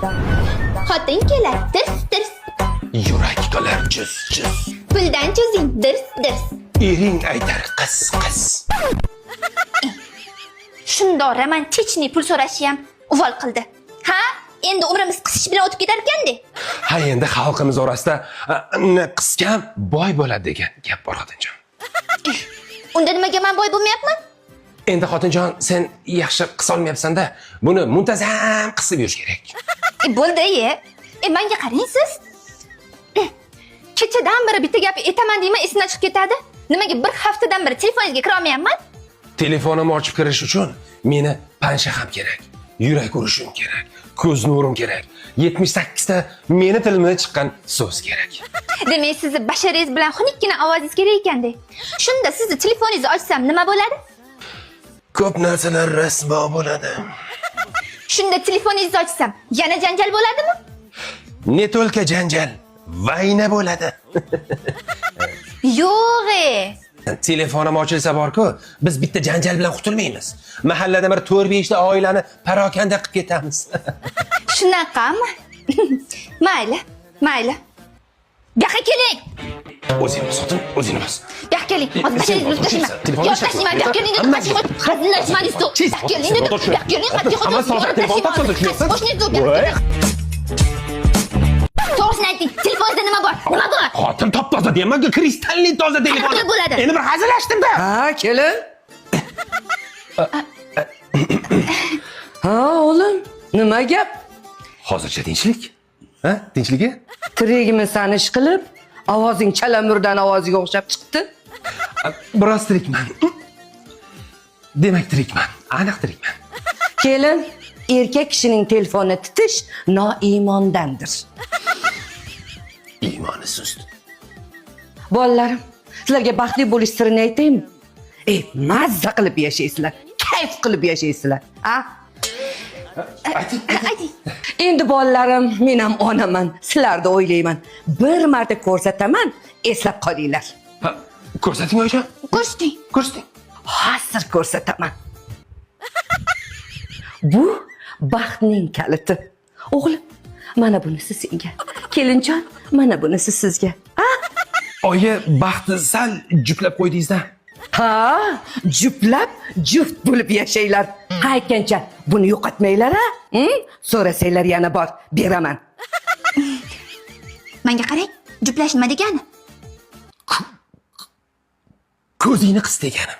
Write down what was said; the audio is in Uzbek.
Xotin kelar, tirs. Yurak to'lar juz. Puldan cho'zing, dirs. Ering aytar qis. Shundoq romantichniy pul so'rashi ham uvol qildi. Ha? Endi umrimiz qisish bilan o'tib ketar ekanda. Ha, endi xalqimiz orasida qisgan boy bo'ladi degan gap bor xotinjon. Unda nimaga men boy bo'lmayapman? Endi xotinjon, sen yaxshi qisa olmayapsan-da. Buni muntazam qisib yurish kerak. Bo'ldi-ye. Menga qarang siz. Kechadan beri bitta gap aytaman deyman, esimdan chiqib ketadi. Nimaga bir haftadan beri telefoningizga kira olmayapman? Telefonimni ochib kirish uchun meni pansha ham kerak. Yurak urishim kerak. Ko'z nurim kerak. 78 ta meni tilimdan chiqqan so'z kerak. Demak, sizni basharangiz bilan xunukgina ovozingiz kerak ekanda. Shunda sizni telefoningizni ochsam nima bo'ladi? Ko'p narsalar rasvo bo'ladi. Shunda telefoningizni ochsam yana janjal bo'ladimi? Ne to'lka janjal, vayna bo'ladi. Yo'q-e. Telefonim ochilsa borku, biz bitta janjal bilan qutulmaymiz. Mahallada bir 4-5 ta oilani parokanda qilib ketamiz. Shunaqami? Mayli. Bu yoqqa keling. O'zingiz sotin, o'zingiz bos. Bu yoqqa keling. Hozir basharangizni tashlayman. Yo'q, tashlayman. Bu yoqqa keling. Hazillashmangiz. Bu yoqqa keling. Bu yoqqa keling. To'g'risini ayting. Telefoningizda nima bor? Xotin top toza deyman-ku, kristalli toza telefon. Qanaqa bo'ladi? Endi bir hazillashdim-da. Ha, kelin. Ha, o'g'lim, nima gap? Hozircha tinchlik. Ha, tinchligi? Tirigimi sani ish qilib, ovozing chalamurdan ovoziga o'xshab chiqdi. Biroz tirikman. Demak tirikman, aniq tirikman. Kelin, erkak kishining telefonni titish noiymondandir. Iymoni sust. Bolalarim, sizlarga baxtli bo'lish sirini aytaymi? Mazza qilib yashaysizlar, kayf qilib yashaysizlar. Ha? Ayting. Endi bolalarim, men ham onaman, sizlarni o'ylayman. Bir marta ko'rsataman, eslab qolinglar. Ha, ko'rsating oyijon. Ko'rsating. Hozir ko'rsataman. Bu baxtning kaliti. O'g'lim, mana bunisi senga. Kelinjon, mana bunisi sizga. Ha? Oyi, baxtni sal juplab qo'ydingiz-da. Ha, juplab juft bo'lib yashaylar. Ha, aytgancha, buni yo'qotmanglar, ha? So'rasanglar yana bor, beraman. Menga qarang. Juplash nima degani? Ko'zingni qis deganim.